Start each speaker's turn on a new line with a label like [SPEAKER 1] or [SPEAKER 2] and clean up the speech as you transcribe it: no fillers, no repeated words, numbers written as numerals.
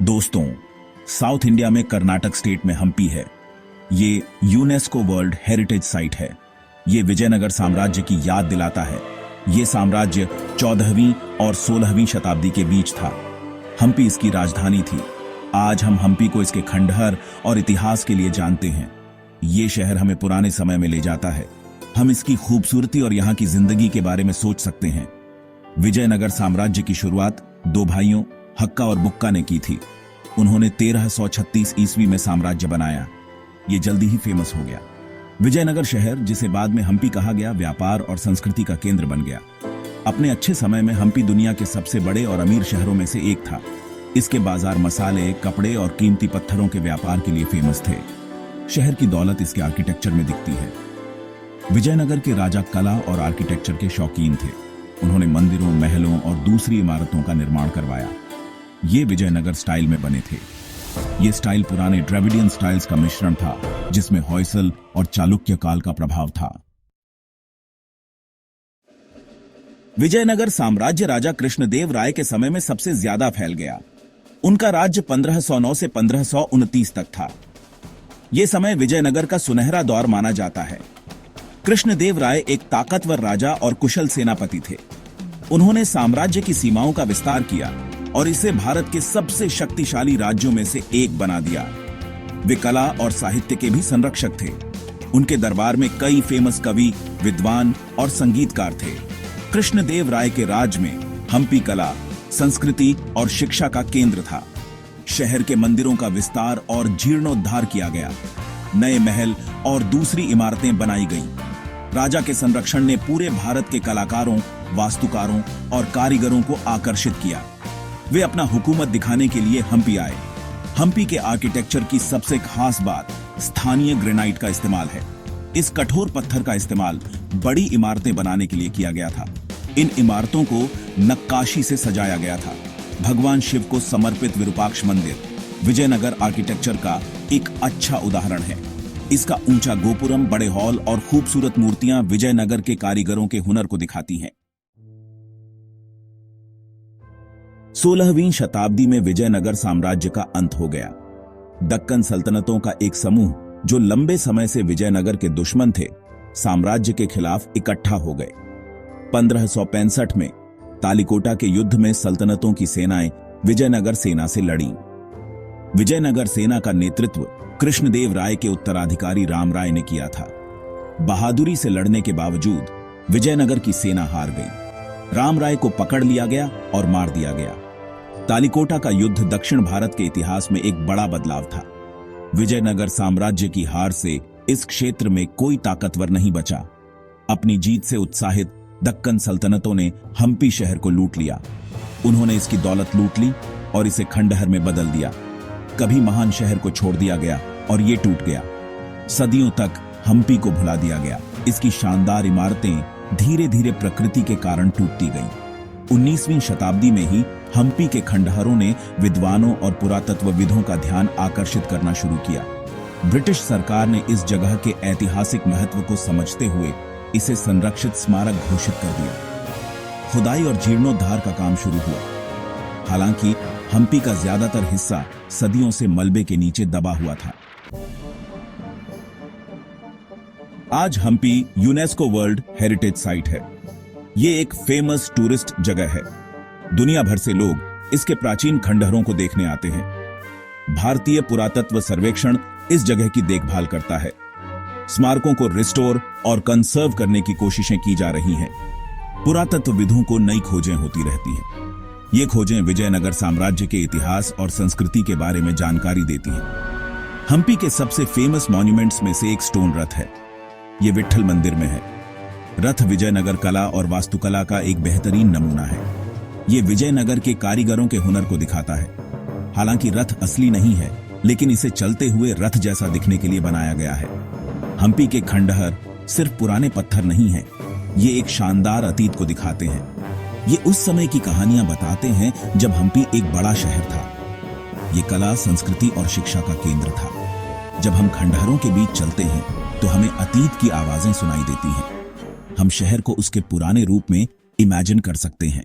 [SPEAKER 1] दोस्तों, south India में Karnataka state में हम्पी है। ये यूनेस्को वर्ल्ड हेरिटेज साइट है। ये विजयनगर साम्राज्य की याद दिलाता है। ये साम्राज्य 14वीं और 16वीं शताब्दी के बीच था। हम्पी इसकी राजधानी थी। आज हम हम्पी को इसके खंडहर और इतिहास के लिए जानते हैं। ये शहर हमें पुराने समय में ले जाता है। हम इसकी खूबसूरती और यहाँ की जिंदगी के बारे में सोच सकते हैं। विजयनगर साम्राज्य की शुरुआत दो भाइयों हक्का और बुक्का ने की थी। उन्होंने 1336 ईस्वी में साम्राज्य बनाया। ये जल्दी ही फेमस हो गया। विजयनगर शहर, जिसे बाद में हम्पी कहा गया, व्यापार और संस्कृति का केंद्र बन गया। अपने अच्छे समय में हम्पी दुनिया के सबसे बड़े और अमीर शहरों में से एक था। इसके बाजार मसाले, कपड़े और कीमती पत्थरों के व्यापार के लिए फेमस थे। शहर की दौलत इसके आर्किटेक्चर में दिखती है। विजयनगर के राजा कला और आर्किटेक्चर के शौकीन थे। उन्होंने मंदिरों, महलों और दूसरी इमारतों का निर्माण करवाया। ये विजयनगर स्टाइल में बने थे। ये स्टाइल पुराने द्रविडियन स्टाइल्स का मिश्रण था, जिसमें होयसल और चालुक्य काल का प्रभाव था। विजयनगर साम्राज्य राजा कृष्णदेव राय के समय में सबसे ज्यादा फैल गया। उनका राज्य 1509 से 1529 तक था। यह समय विजयनगर का सुनहरा दौर माना जाता है। कृष्णदेव राय एक ताकतवर राजा और कुशल सेनापति थे। उन्होंने साम्राज्य की सीमाओं का विस्तार किया और इसे भारत के सबसे शक्तिशाली राज्यों में से एक बना दिया। वे कला और साहित्य के भी संरक्षक थे। उनके दरबार में कई फेमस कवि, विद्वान और संगीतकार थे। कृष्णदेव राय के राज में हम्पी कला, संस्कृति और शिक्षा का केंद्र था। शहर के मंदिरों का विस्तार और जीर्णोद्धार किया गया। नए महल और दूसरी इमारतें बनाई गईं। राजा के संरक्षण ने पूरे भारत के कलाकारों, वास्तुकारों और कारीगरों को आकर्षित किया। वे अपना हुकूमत दिखाने के लिए हम्पी आए। हम्पी के आर्किटेक्चर की सबसे खास बात स्थानीय ग्रेनाइट का इस्तेमाल है। इस कठोर पत्थर का इस्तेमाल बड़ी इमारतें बनाने के लिए किया गया था। इन इमारतों को नक्काशी से सजाया गया था। भगवान शिव को समर्पित विरूपाक्ष मंदिर विजयनगर आर्किटेक्चर का एक अच्छा उदाहरण है। इसका ऊंचा गोपुरम, बड़े हॉल और खूबसूरत मूर्तियां विजयनगर के कारीगरों के हुनर को दिखाती हैं। 16वीं शताब्दी में विजयनगर साम्राज्य का अंत हो गया। दक्कन सल्तनतों का एक समूह, जो लंबे समय से विजयनगर के दुश्मन थे, साम्राज्य के खिलाफ इकट्ठा हो गए। 1565 में तालिकोटा के युद्ध में सल्तनतों की सेनाएं विजयनगर सेना से लड़ीं। विजयनगर सेना का नेतृत्व कृष्णदेव राय के उत्तराधिकारी राम राय ने किया था। बहादुरी से लड़ने के बावजूद विजयनगर की सेना हार गई। राम राय को पकड़ लिया गया और मार दिया गया। तालिकोटा का युद्ध दक्षिण भारत के इतिहास में एक बड़ा बदलाव था। विजयनगर साम्राज्य की हार से इस क्षेत्र में कोई ताकतवर नहीं बचा। अपनी जीत से उत्साहित दक्कन सल्तनतों ने हम्पी शहर को लूट लिया। उन्होंने इसकी दौलत लूट ली और इसे खंडहर में बदल दिया। कभी महान शहर को छोड़ दिया गया और ये टूट गया। सदियों तक हम्पी को भुला दिया गया। इसकी शानदार इमारतें धीरे धीरे प्रकृति के कारण टूटती गईं। 19वीं शताब्दी में ही हम्पी के खंडहरों ने विद्वानों और पुरातत्वविदों का ध्यान आकर्षित करना शुरू किया। ब्रिटिश सरकार ने इस जगह के ऐतिहासिक महत्व को समझते हुए इसे संरक्षित स्मारक घोषित कर दिया। खुदाई और जीर्णोद्धार का काम शुरू हुआ। हालांकि हम्पी का ज्यादातर हिस्सा सदियों से मलबे के नीचे दबा हुआ था। आज Hampi UNESCO world heritage site है। ये एक फेमस टूरिस्ट जगह है। दुनिया भर से लोग इसके प्राचीन खंडहरों को देखने आते हैं। भारतीय पुरातत्व सर्वेक्षण इस जगह की देखभाल करता है। स्मारकों को रिस्टोर और कंसर्व करने की कोशिशें की जा रही हैं। पुरातत्वविदों को नई खोजें होती रहती हैं। ये खोजें विजयनगर साम्राज्य के इतिहास और संस्कृति के बारे में जानकारी देती हैं। हम्पी के सबसे फेमस मॉन्यूमेंट्स में से एक स्टोन रथ है। ये विट्ठल मंदिर में है। रथ विजयनगर कला और वास्तुकला का एक बेहतरीन नमूना है। ये विजयनगर के कारीगरों के हुनर को दिखाता है। हालांकि रथ असली नहीं है, लेकिन इसे चलते हुए रथ जैसा दिखने के लिए बनाया गया है। हम्पी के खंडहर सिर्फ पुराने पत्थर नहीं हैं, ये एक शानदार अतीत को दिखाते हैं। ये उस समय की कहानियां बताते हैं जब हम्पी एक बड़ा शहर था। ये कला, संस्कृति और शिक्षा का केंद्र था। जब हम खंडहरों के बीच चलते हैं तो हमें अतीत की आवाजें सुनाई देती हैं। हम शहर को उसके पुराने रूप में इमेजिन कर सकते हैं।